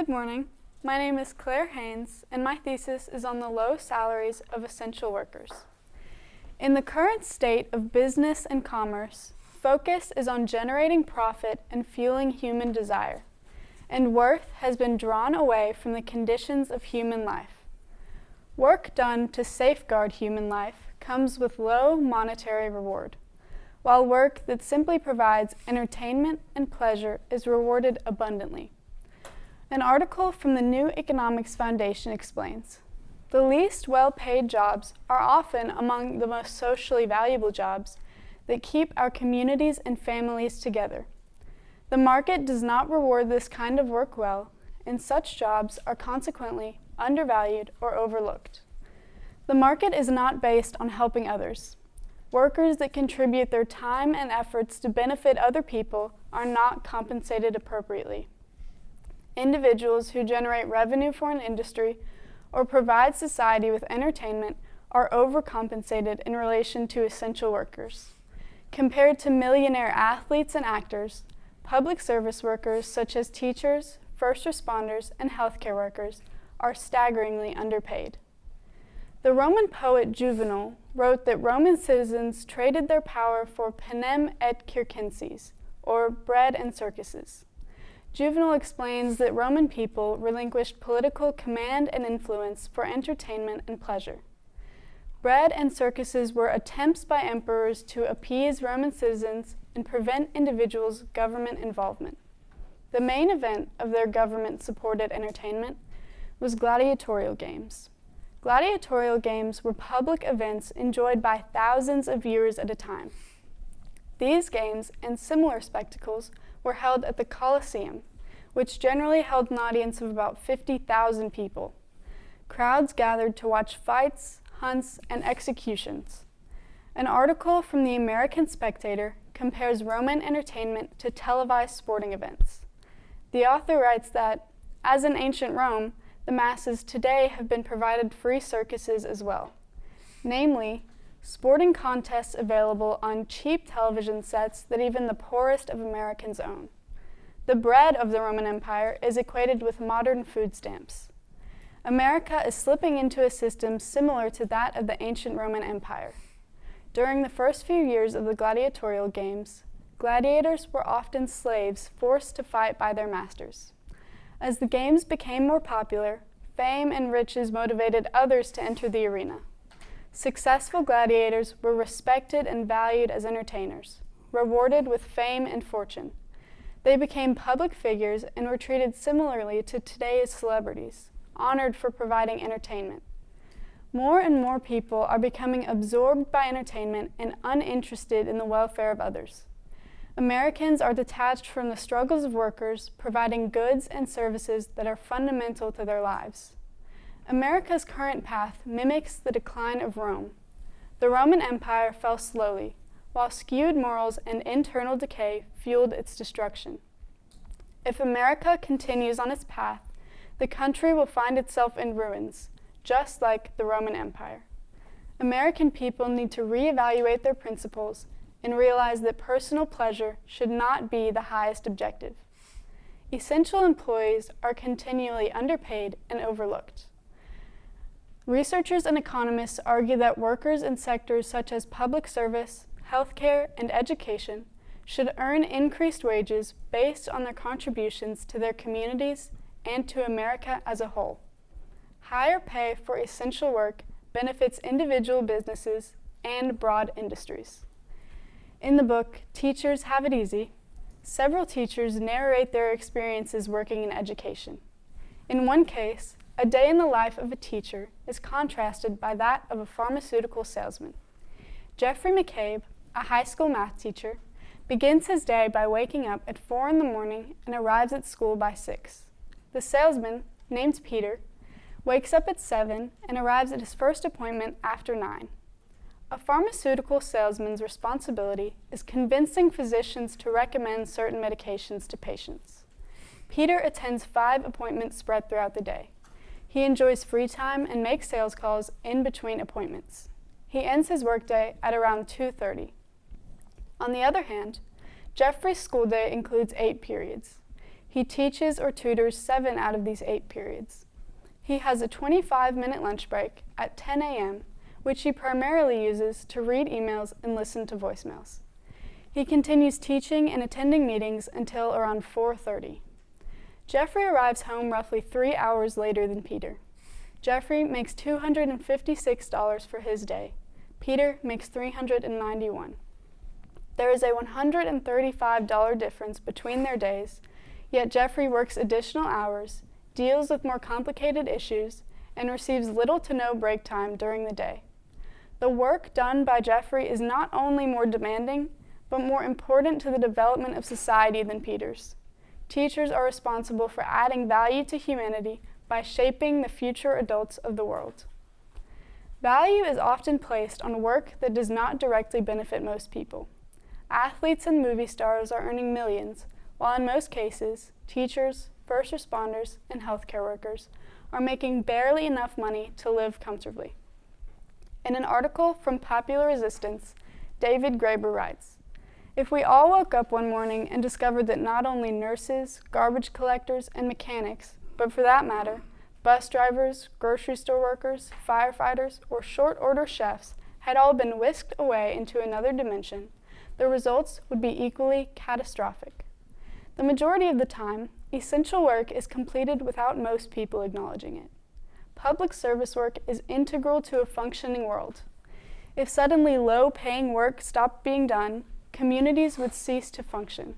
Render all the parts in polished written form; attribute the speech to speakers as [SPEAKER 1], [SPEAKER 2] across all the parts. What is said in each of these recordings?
[SPEAKER 1] morning. My name is Claire Haynes, and my thesis is on the low salaries of essential workers. In the current state of business and commerce, focus is on generating profit and fueling human desire, and worth has been drawn away from the conditions of human life. Work done to safeguard human life comes with low monetary reward, while work that simply provides entertainment and pleasure is rewarded abundantly. An article from the New Economics Foundation explains, the least well-paid jobs are often among the most socially valuable jobs that keep our communities and families together. The market does not reward this kind of work well, and such jobs are consequently undervalued or overlooked. The market is not based on helping others. Workers that contribute their time and efforts to benefit other people are not compensated appropriately. Individuals who generate revenue for an industry or provide society with entertainment are overcompensated in relation to essential workers. Compared to millionaire athletes and actors, public service workers such as teachers, first responders, and healthcare workers are staggeringly underpaid. The Roman poet Juvenal wrote that Roman citizens traded their power for panem et circenses, or bread and circuses. Juvenal explains that Roman people relinquished political command and influence for entertainment and pleasure. Bread and circuses were attempts by emperors to appease Roman citizens and prevent individuals' government involvement. The main event of their government-supported entertainment was gladiatorial games. Gladiatorial games were public events enjoyed by thousands of viewers at a time. These games and similar spectacles were held at the Colosseum, which generally held an audience of about 50,000 people. Crowds gathered to watch fights, hunts, and executions. An article from the American Spectator compares Roman entertainment to televised sporting events. The author writes that, as in ancient Rome, the masses today have been provided free circuses as well, namely, sporting contests available on cheap television sets that even the poorest of Americans own. The bread of the Roman Empire is equated with modern food stamps. America is slipping into a system similar to that of the ancient Roman Empire. During the first few years of the gladiatorial games, gladiators were often slaves forced to fight by their masters. As the games became more popular, fame and riches motivated others to enter the arena. Successful gladiators were respected and valued as entertainers, rewarded with fame and fortune. They became public figures and were treated similarly to today's celebrities, honored for providing entertainment. More and more people are becoming absorbed by entertainment and uninterested in the welfare of others. Americans are detached from the struggles of workers, providing goods and services that are fundamental to their lives. America's current path mimics the decline of Rome. The Roman Empire fell slowly, while skewed morals and internal decay fueled its destruction. If America continues on its path, the country will find itself in ruins, just like the Roman Empire. American people need to reevaluate their principles and realize that personal pleasure should not be the highest objective. Essential employees are continually underpaid and overlooked. Researchers and economists argue that workers in sectors such as public service, healthcare, and education should earn increased wages based on their contributions to their communities and to America as a whole. Higher pay for essential work benefits individual businesses and broad industries. In the book, Teachers Have It Easy, several teachers narrate their experiences working in education. In one case, a day in the life of a teacher is contrasted by that of a pharmaceutical salesman. Jeffrey McCabe, a high school math teacher, begins his day by waking up at 4 in the morning and arrives at school by 6. The salesman, named Peter, wakes up at 7 and arrives at his first appointment after 9. A pharmaceutical salesman's responsibility is convincing physicians to recommend certain medications to patients. Peter attends 5 appointments spread throughout the day. He enjoys free time and makes sales calls in between appointments. He ends his workday at around 2:30. On the other hand, Jeffrey's school day includes 8 periods. He teaches or tutors 7 out of these 8 periods. He has a 25-minute lunch break at 10 a.m., which he primarily uses to read emails and listen to voicemails. He continues teaching and attending meetings until around 4:30. Jeffrey arrives home roughly 3 hours later than Peter. Jeffrey makes $256 for his day. Peter makes $391. There is a $135 difference between their days, yet Jeffrey works additional hours, deals with more complicated issues, and receives little to no break time during the day. The work done by Jeffrey is not only more demanding, but more important to the development of society than Peter's. Teachers are responsible for adding value to humanity by shaping the future adults of the world. Value is often placed on work that does not directly benefit most people. Athletes and movie stars are earning millions, while in most cases, teachers, first responders, and healthcare workers are making barely enough money to live comfortably. In an article from Popular Resistance, David Graeber writes, "If we all woke up one morning and discovered that not only nurses, garbage collectors, and mechanics, but for that matter, bus drivers, grocery store workers, firefighters, or short-order chefs had all been whisked away into another dimension, the results would be equally catastrophic. The majority of the time, essential work is completed without most people acknowledging it. Public service work is integral to a functioning world. If suddenly low-paying work stopped being done, communities would cease to function.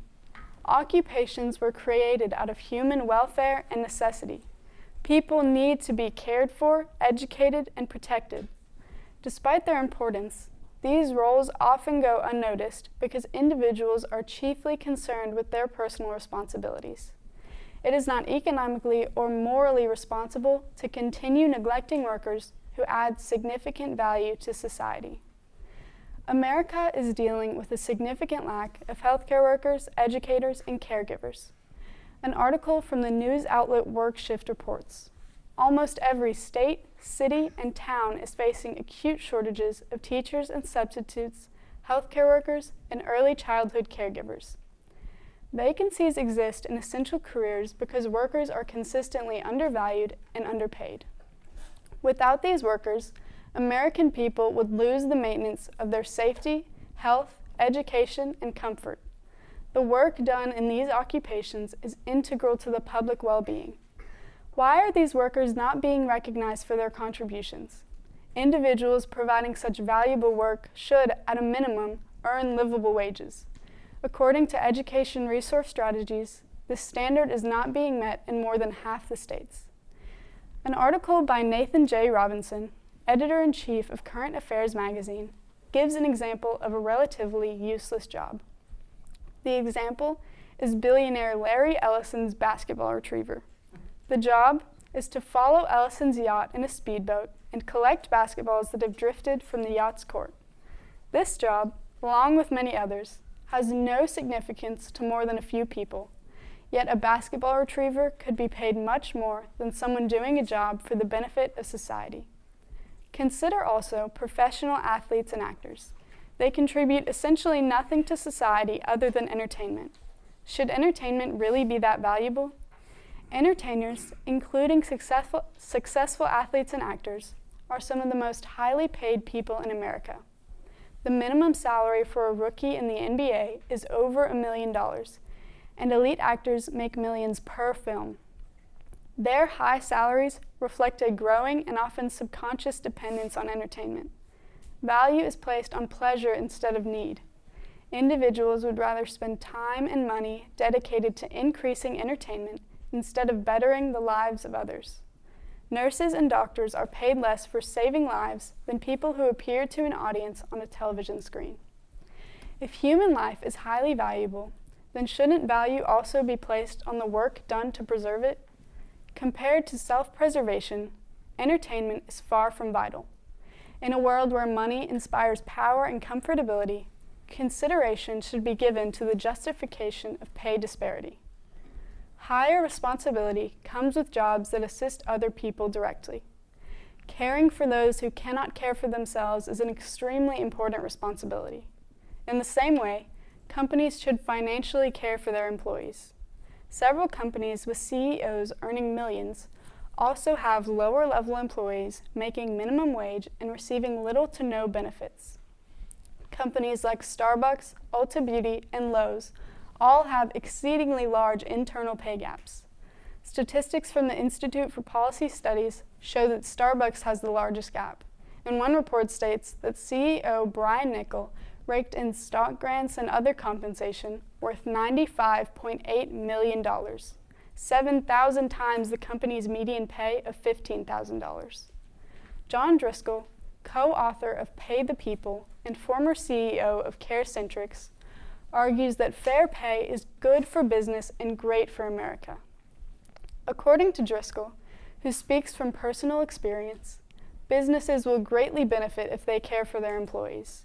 [SPEAKER 1] Occupations were created out of human welfare and necessity. People need to be cared for, educated, and protected. Despite their importance, these roles often go unnoticed because individuals are chiefly concerned with their personal responsibilities. It is not economically or morally responsible to continue neglecting workers who add significant value to society. America is dealing with a significant lack of healthcare workers, educators, and caregivers. An article from the news outlet WorkShift reports, almost every state, city, and town is facing acute shortages of teachers and substitutes, healthcare workers, and early childhood caregivers. Vacancies exist in essential careers because workers are consistently undervalued and underpaid. Without these workers, American people would lose the maintenance of their safety, health, education, and comfort. The work done in these occupations is integral to the public well-being. Why are these workers not being recognized for their contributions? Individuals providing such valuable work should, at a minimum, earn livable wages. According to Education Resource Strategies, this standard is not being met in more than half the states. An article by Nathan J. Robinson, editor-in-chief of Current Affairs magazine, gives an example of a relatively useless job. The example is billionaire Larry Ellison's basketball retriever. The job is to follow Ellison's yacht in a speedboat and collect basketballs that have drifted from the yacht's court. This job, along with many others, has no significance to more than a few people, yet a basketball retriever could be paid much more than someone doing a job for the benefit of society. Consider also professional athletes and actors. They contribute essentially nothing to society other than entertainment. Should entertainment really be that valuable? Entertainers, including successful athletes and actors, are some of the most highly paid people in America. The minimum salary for a rookie in the NBA is over $1 million, and elite actors make millions per film. Their high salaries reflect a growing and often subconscious dependence on entertainment. Value is placed on pleasure instead of need. Individuals would rather spend time and money dedicated to increasing entertainment instead of bettering the lives of others. Nurses and doctors are paid less for saving lives than people who appear to an audience on a television screen. If human life is highly valuable, then shouldn't value also be placed on the work done to preserve it? Compared to self-preservation, entertainment is far from vital. In a world where money inspires power and comfortability, consideration should be given to the justification of pay disparity. Higher responsibility comes with jobs that assist other people directly. Caring for those who cannot care for themselves is an extremely important responsibility. In the same way, companies should financially care for their employees. Several companies with CEOs earning millions also have lower-level employees making minimum wage and receiving little to no benefits. Companies like Starbucks, Ulta Beauty, and Lowe's all have exceedingly large internal pay gaps. Statistics from the Institute for Policy Studies show that Starbucks has the largest gap, and one report states that CEO Brian Niccol raked in stock grants and other compensation worth $95.8 million, 7,000 times the company's median pay of $15,000. John Driscoll, co-author of Pay the People and former CEO of CareCentrix, argues that fair pay is good for business and great for America. According to Driscoll, who speaks from personal experience, businesses will greatly benefit if they care for their employees.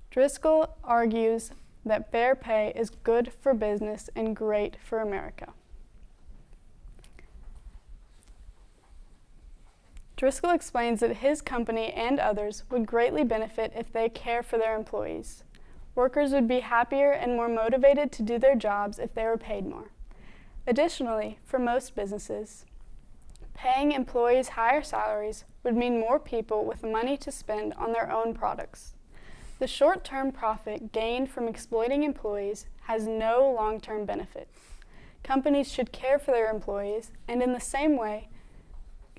[SPEAKER 1] Driscoll argues that fair pay is good for business and great for America. Driscoll explains that his company and others would greatly benefit if they care for their employees. Workers would be happier and more motivated to do their jobs if they were paid more. Additionally, for most businesses, paying employees higher salaries would mean more people with money to spend on their own products. The short-term profit gained from exploiting employees has no long-term benefit. Companies should care for their employees, and in the same way,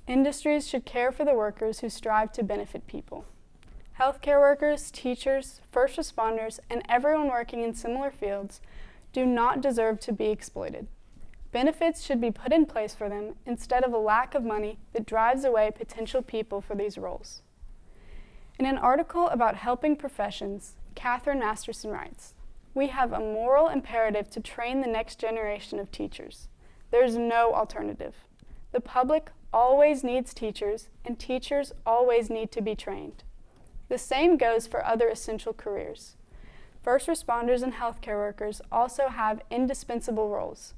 [SPEAKER 1] industries should care for the workers who strive to benefit people. Healthcare workers, teachers, first responders, and everyone working in similar fields do not deserve to be exploited. Benefits should be put in place for them instead of a lack of money that drives away potential people for these roles. In an article about helping professions, Catherine Masterson writes, "We have a moral imperative to train the next generation of teachers. There is no alternative. The public always needs teachers, and teachers always need to be trained. The same goes for other essential careers. First responders and healthcare workers also have indispensable roles.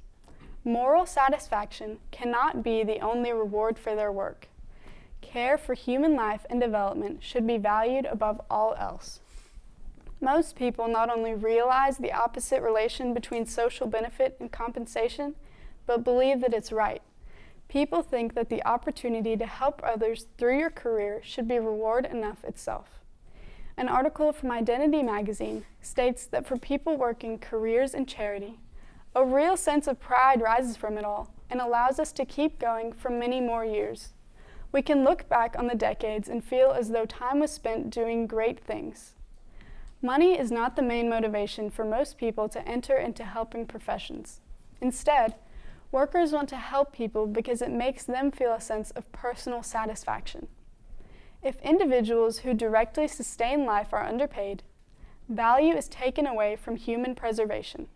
[SPEAKER 1] Moral satisfaction cannot be the only reward for their work. Care for human life and development should be valued above all else." Most people not only realize the opposite relation between social benefit and compensation, but believe that it's right. People think that the opportunity to help others through your career should be reward enough itself. An article from Identity magazine states that for people working careers in charity, a real sense of pride rises from it all and allows us to keep going for many more years. We can look back on the decades and feel as though time was spent doing great things. Money is not the main motivation for most people to enter into helping professions. Instead, workers want to help people because it makes them feel a sense of personal satisfaction. If individuals who directly sustain life are underpaid, value is taken away from human preservation.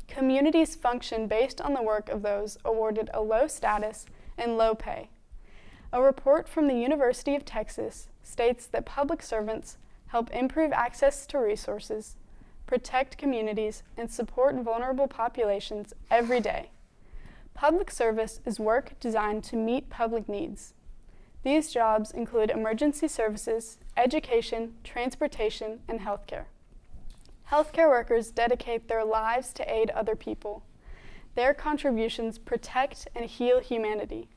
[SPEAKER 1] Communities function based on the work of those awarded a low status and low pay. A report from the University of Texas states that public servants help improve access to resources, protect communities, and support vulnerable populations every day. Public service is work designed to meet public needs. These jobs include emergency services, education, transportation, and healthcare. Healthcare workers dedicate their lives to aid other people. Their contributions protect and heal humanity.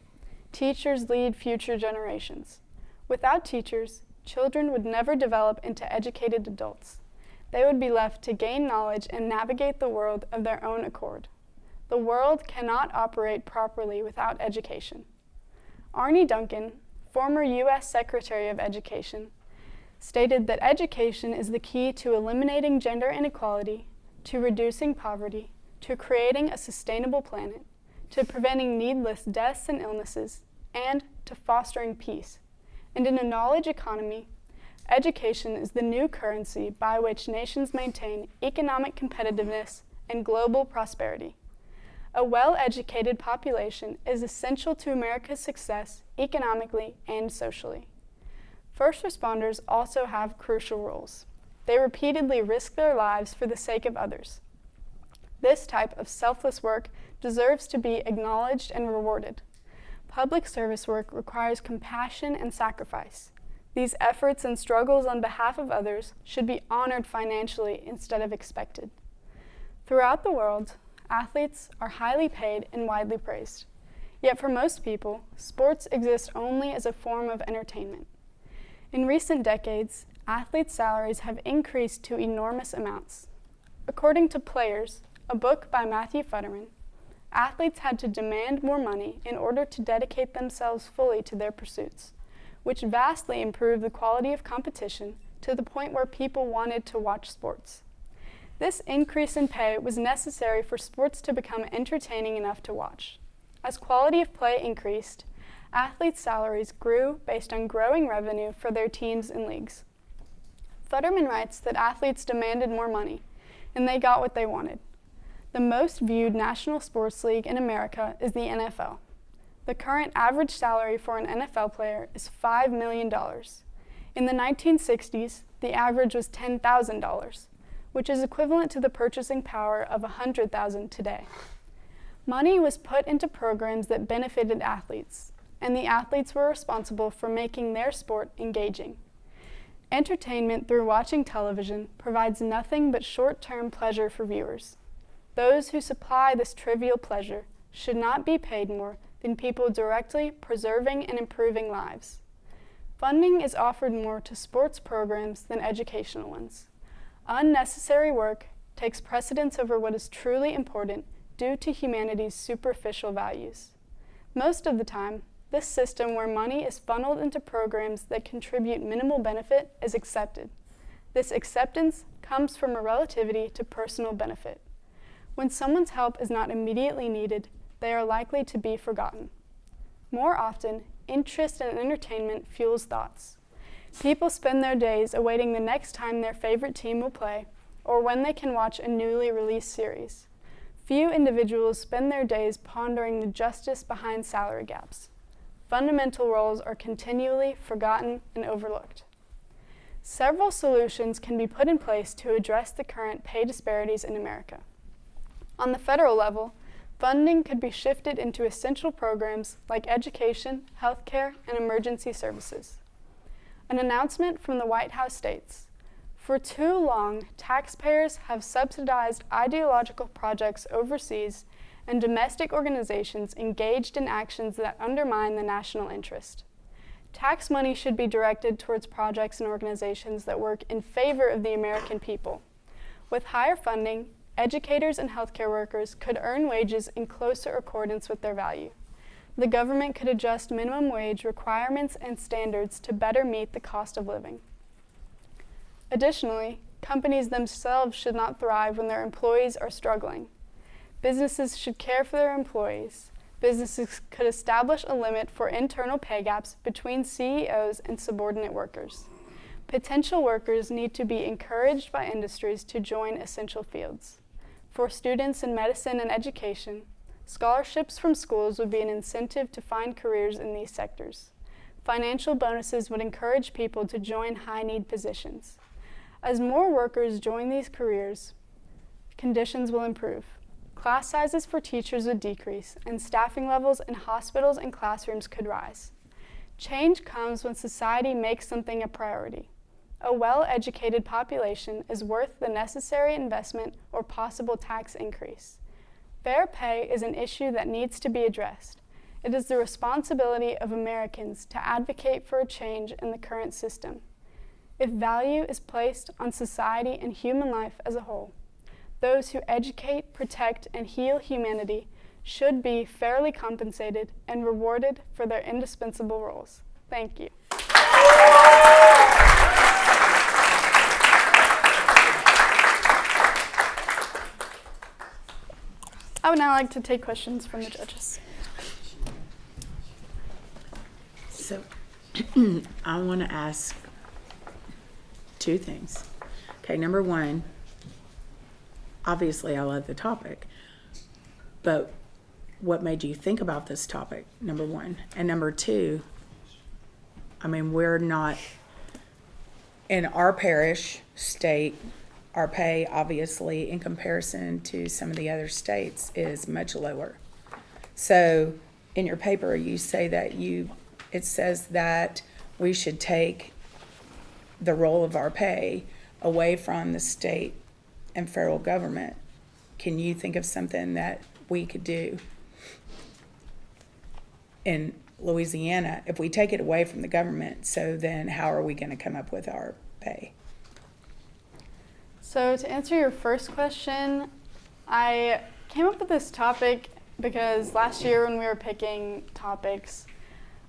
[SPEAKER 1] Teachers lead future generations. Without teachers, children would never develop into educated adults. They would be left to gain knowledge and navigate the world of their own accord. The world cannot operate properly without education. Arne Duncan, former U.S. Secretary of Education, stated that education is the key to eliminating gender inequality, to reducing poverty, to creating a sustainable planet, to preventing needless deaths and illnesses, and to fostering peace. And in a knowledge economy, education is the new currency by which nations maintain economic competitiveness and global prosperity. A well-educated population is essential to America's success economically and socially. First responders also have crucial roles. They repeatedly risk their lives for the sake of others. This type of selfless work deserves to be acknowledged and rewarded. Public service work requires compassion and sacrifice. These efforts and struggles on behalf of others should be honored financially instead of expected. Throughout the world, athletes are highly paid and widely praised. Yet for most people, sports exist only as a form of entertainment. In recent decades, athletes' salaries have increased to enormous amounts. According to Players, a book by Matthew Futterman, athletes had to demand more money in order to dedicate themselves fully to their pursuits, which vastly improved the quality of competition to the point where people wanted to watch sports. This increase in pay was necessary for sports to become entertaining enough to watch. As quality of play increased, athletes' salaries grew based on growing revenue for their teams and leagues. Futterman writes that athletes demanded more money, and they got what they wanted. The most viewed national sports league in America is the NFL. The current average salary for an NFL player is $5 million. In the 1960s, the average was $10,000, which is equivalent to the purchasing power of $100,000 today. Money was put into programs that benefited athletes, and the athletes were responsible for making their sport engaging. Entertainment through watching television provides nothing but short-term pleasure for viewers. Those who supply this trivial pleasure should not be paid more than people directly preserving and improving lives. Funding is offered more to sports programs than educational ones. Unnecessary work takes precedence over what is truly important due to humanity's superficial values. Most of the time, this system where money is funneled into programs that contribute minimal benefit is accepted. This acceptance comes from a relativity to personal benefit. When someone's help is not immediately needed, they are likely to be forgotten. More often, interest in entertainment fuels thoughts. People spend their days awaiting the next time their favorite team will play, or when they can watch a newly released series. Few individuals spend their days pondering the justice behind salary gaps. Fundamental roles are continually forgotten and overlooked. Several solutions can be put in place to address the current pay disparities in America. On the federal level, funding could be shifted into essential programs like education, healthcare, and emergency services. An announcement from the White House states, "For too long, taxpayers have subsidized ideological projects overseas and domestic organizations engaged in actions that undermine the national interest. Tax money should be directed towards projects and organizations that work in favor of the American people. With higher funding, educators and healthcare workers could earn wages in closer accordance with their value. The government could adjust minimum wage requirements and standards to better meet the cost of living. Additionally, companies themselves should not thrive when their employees are struggling. Businesses should care for their employees. Businesses could establish a limit for internal pay gaps between CEOs and subordinate workers. Potential workers need to be encouraged by industries to join essential fields. For students in medicine and education, scholarships from schools would be an incentive to find careers in these sectors. Financial bonuses would encourage people to join high-need positions. As more workers join these careers, conditions will improve. Class sizes for teachers would decrease, and staffing levels in hospitals and classrooms could rise. Change comes when society makes something a priority. A well-educated population is worth the necessary investment or possible tax increase. Fair pay is an issue that needs to be addressed. It is the responsibility of Americans to advocate for a change in the current system. If value is placed on society and human life as a whole, those who educate, protect, and heal humanity should be fairly compensated and rewarded for their indispensable roles. Thank you. I would now like to take questions from the judges.
[SPEAKER 2] So I want to ask two things. Okay, number one, obviously I love the topic, but what made you think about this topic, number one? And number two, I mean, we're not, in our parish state, our pay obviously in comparison to some of the other states is much lower. So in your paper you say that it says that we should take the role of our pay away from the state and federal government. can you think of something that we could do in Louisiana if we take it away from the government? So then how are we going to come up with our pay?
[SPEAKER 1] So to answer your first question, I came up with this topic because last year when we were picking topics,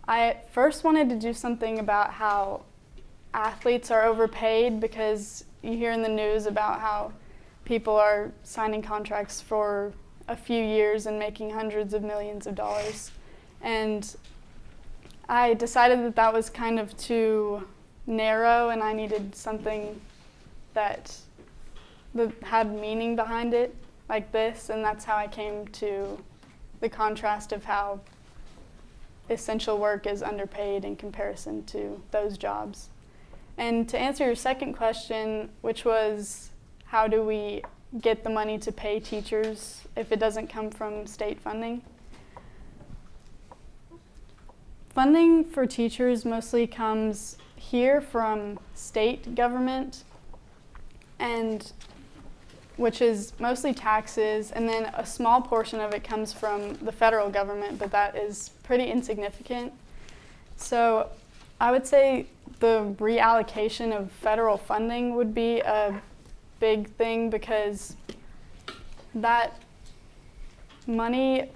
[SPEAKER 1] I first wanted to do something about how athletes are overpaid, because you hear in the news about how people are signing contracts for a few years and making hundreds of millions of dollars. And I decided that that was kind of too narrow, and I needed something that had meaning behind it, like this, and that's how I came to the contrast of how essential work is underpaid in comparison to those jobs. And to answer your second question, which was how do we get the money to pay teachers if it doesn't come from state funding? Funding for teachers mostly comes here from state government, and which is mostly taxes, and then a small portion of it comes from the federal government, but that is pretty insignificant. So I would say the reallocation of federal funding would be a big thing, because that money,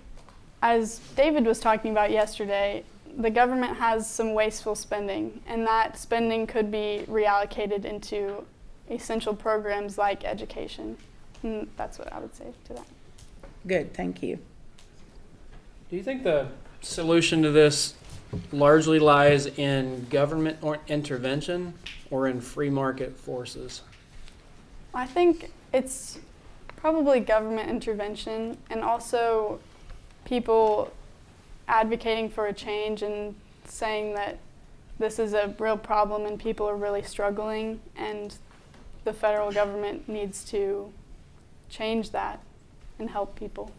[SPEAKER 1] as David was talking about yesterday, the government has some wasteful spending, and that spending could be reallocated into essential programs like education. And that's what I would say to that.
[SPEAKER 2] Good, thank you.
[SPEAKER 3] Do you think the solution to this largely lies in government or intervention or in free market forces?
[SPEAKER 1] I think it's probably government intervention, and also people advocating for a change and saying that this is a real problem and people are really struggling, and the federal government needs to change that and help people.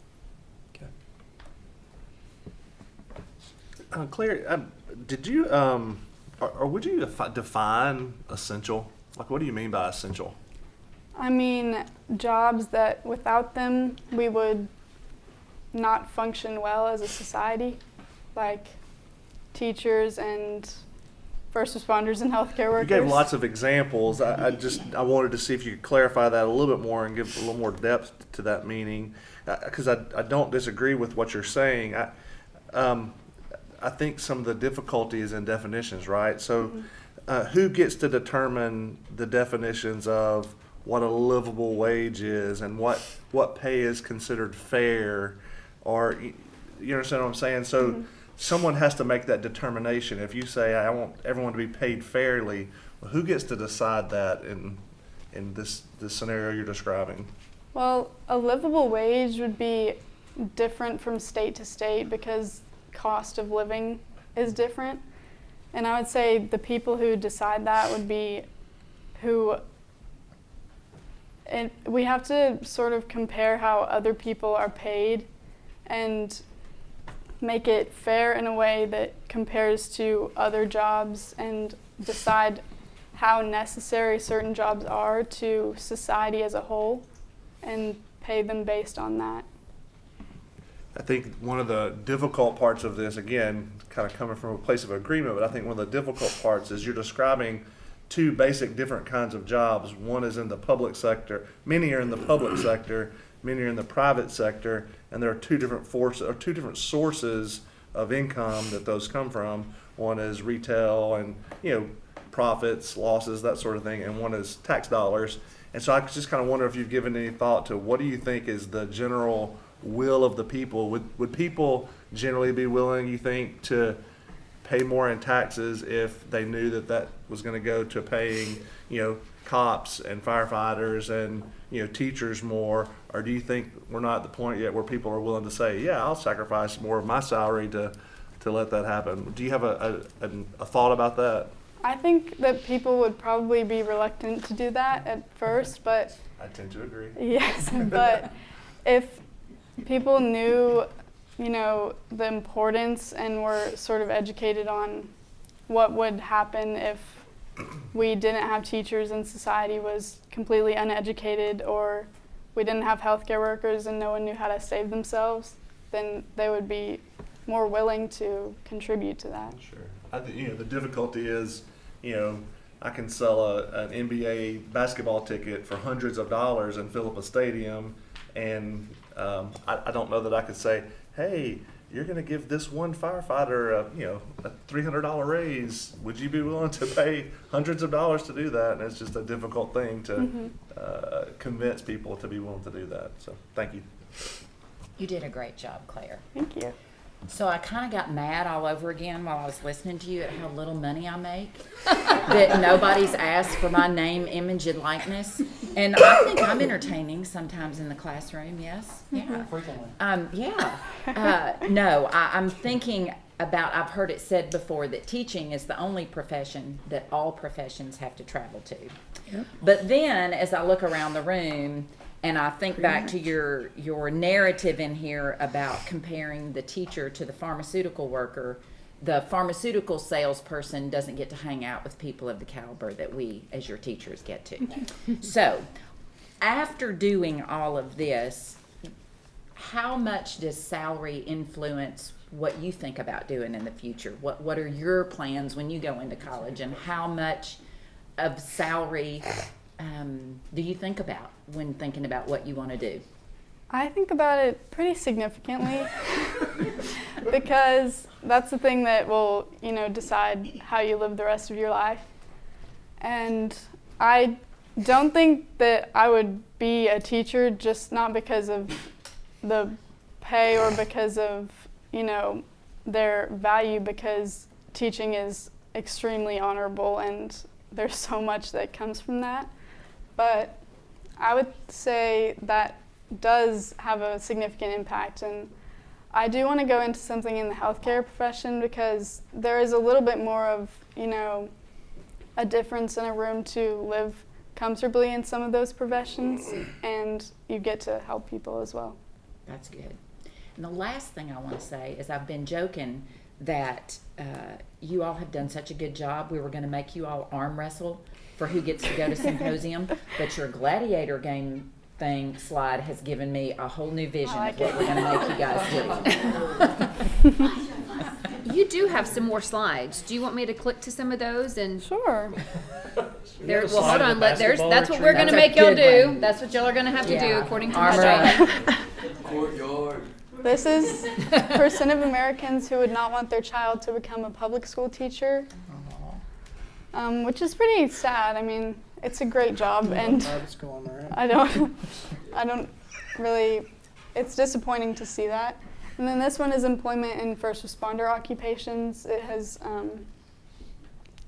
[SPEAKER 3] Okay.
[SPEAKER 4] Claire, did you, or would you define essential? Like, what do you mean by essential?
[SPEAKER 1] I mean, jobs that without them we would not function well as a society, like teachers and first responders and healthcare workers.
[SPEAKER 4] You gave lots of examples. I wanted to see if you could clarify that a little bit more and give a little more depth to that meaning, because I don't disagree with what you're saying. I think some of the difficulty is in definitions, right? So who gets to determine the definitions of what a livable wage is and what pay is considered fair, or you understand what I'm saying? So someone has to make that determination. If you say, I want everyone to be paid fairly, well, who gets to decide that in this scenario you're describing?
[SPEAKER 1] Well, a livable wage would be different from state to state because cost of living is different. And I would say the people who decide that would be and we have to sort of compare how other people are paid and make it fair in a way that compares to other jobs, and decide how necessary certain jobs are to society as a whole and pay them based on that.
[SPEAKER 4] I think one of the difficult parts of this, again, kind of coming from a place of agreement, but I think one of the difficult parts is you're describing two basic different kinds of jobs. One is in the public sector. Many are in the public sector. Many are in the private sector. And there are two different sources of income that those come from. One is retail and, profits, losses, that sort of thing. And one is tax dollars. And so I just kind of wonder if you've given any thought to what do you think is the general will of the people? Would people generally be willing, you think, to pay more in taxes if they knew that was going to go to paying, cops and firefighters and, teachers more? Or do you think we're not at the point yet where people are willing to say, yeah, I'll sacrifice more of my salary to let that happen? Do you have a thought about that?
[SPEAKER 1] I think that people would probably be reluctant to do that at first, but
[SPEAKER 4] I tend to agree.
[SPEAKER 1] yes, but if people knew, the importance and were sort of educated on what would happen if we didn't have teachers and society was completely uneducated, or we didn't have healthcare workers and no one knew how to save themselves, then they would be more willing to contribute to that.
[SPEAKER 4] Sure. I think, the difficulty is, I can sell an NBA basketball ticket for hundreds of dollars and fill up a stadium, and I don't know that I could say, hey, you're going to give this one firefighter a $300 raise. Would you be willing to pay hundreds of dollars to do that? And it's just a difficult thing to convince people to be willing to do that. So thank you.
[SPEAKER 5] You did a great job, Claire.
[SPEAKER 1] Thank you.
[SPEAKER 5] So I kind of got mad all over again while I was listening to you at how little money I make, that nobody's asked for my name, image, and likeness. And I think I'm entertaining sometimes in the classroom, yes? Yeah.
[SPEAKER 3] Frequently.
[SPEAKER 5] No, I'm thinking about, I've heard it said before that teaching is the only profession that all professions have to travel to.
[SPEAKER 2] Yep.
[SPEAKER 5] But then, as I look around the room, and I think back to your narrative in here about comparing the teacher to the pharmaceutical worker, the pharmaceutical salesperson doesn't get to hang out with people of the caliber that we, as your teachers, get to. So, after doing all of this, how much does salary influence what you think about doing in the future? What are your plans when you go into college, and how much of salary do you think about when thinking about what you want to do?
[SPEAKER 1] I think about it pretty significantly because that's the thing that will, decide how you live the rest of your life. And I don't think that I would be a teacher just not because of the pay or because of, their value, because teaching is extremely honorable and there's so much that comes from that. But I would say that does have a significant impact, and I do want to go into something in the healthcare profession because there is a little bit more of, a difference in a room to live comfortably in some of those professions, and you get to help people as well.
[SPEAKER 5] That's good. And the last thing I want to say is I've been joking that you all have done such a good job. We were going to make you all arm wrestle for who gets to go to symposium, but your gladiator game slide has given me a whole new vision of what we're going to make you guys do.
[SPEAKER 6] You do have some more slides. Do you want me to click to some of those? And
[SPEAKER 1] Sure.
[SPEAKER 6] there,
[SPEAKER 3] have a
[SPEAKER 6] well,
[SPEAKER 3] slide
[SPEAKER 6] hold
[SPEAKER 3] of
[SPEAKER 6] on.
[SPEAKER 3] the
[SPEAKER 6] That's
[SPEAKER 3] basketball
[SPEAKER 6] what we're going to
[SPEAKER 5] retreat?
[SPEAKER 6] make y'all
[SPEAKER 5] That's a good
[SPEAKER 6] do.
[SPEAKER 5] one.
[SPEAKER 6] That's what y'all are going to have to do
[SPEAKER 5] Yeah.
[SPEAKER 6] according to
[SPEAKER 5] Armor
[SPEAKER 6] my
[SPEAKER 5] wrestling.
[SPEAKER 1] This is percent of Americans who would not want their child to become a public school teacher, which is pretty sad. I mean, it's a great job, and
[SPEAKER 3] Private school, am I right?
[SPEAKER 1] I don't really, it's disappointing to see that. And then this one is employment in first responder occupations. It has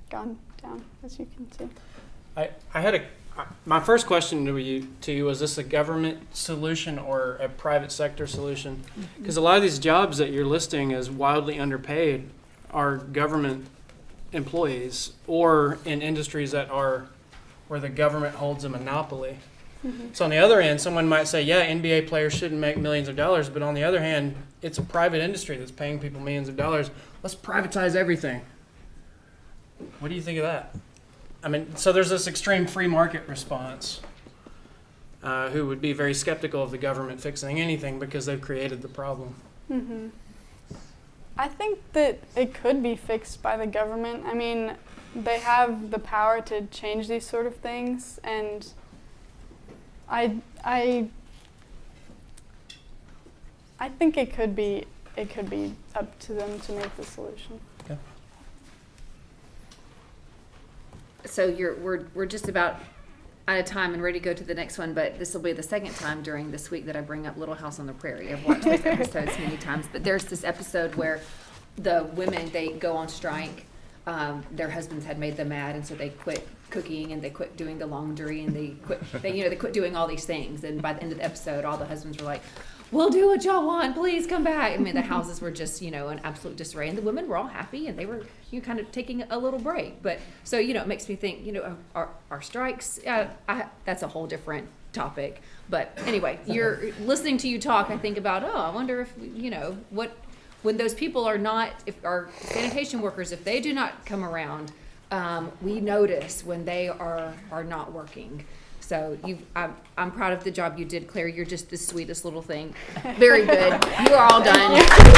[SPEAKER 1] gone down, as you can see.
[SPEAKER 3] I had my first question to you was this a government solution or a private sector solution? Because a lot of these jobs that you're listing as wildly underpaid are government employees or in industries that are where the government holds a monopoly. So on the other hand, someone might say, yeah, NBA players shouldn't make millions of dollars, but on the other hand, it's a private industry that's paying people millions of dollars. Let's privatize everything. What do you think of that? I mean, so there's this extreme free market response who would be very skeptical of the government fixing anything because they've created the problem.
[SPEAKER 1] Mm-hmm. I think that it could be fixed by the government. I mean, they have the power to change these sort of things, and I think it could be up to them to make the solution.
[SPEAKER 3] Okay.
[SPEAKER 6] So we're just about out of time and ready to go to the next one, but this will be the second time during this week that I bring up Little House on the Prairie. I've watched those episodes many times, but there's this episode where the women, they go on strike. Their husbands had made them mad, and so they quit cooking and they quit doing the laundry and they quit doing all these things. And by the end of the episode, all the husbands were like, "We'll do what y'all want. Please come back." I mean, the houses were just, an absolute disarray, and the women were all happy, and they were, kind of taking a little break. But so, it makes me think, our strikes. That's a whole different topic. But anyway, you're listening to you talk. I think about, I wonder if when those people are not, if our sanitation workers, if they do not come around, we notice when they are not working. So I'm proud of the job you did, Claire. You're just the sweetest little thing. Very good. You are all done.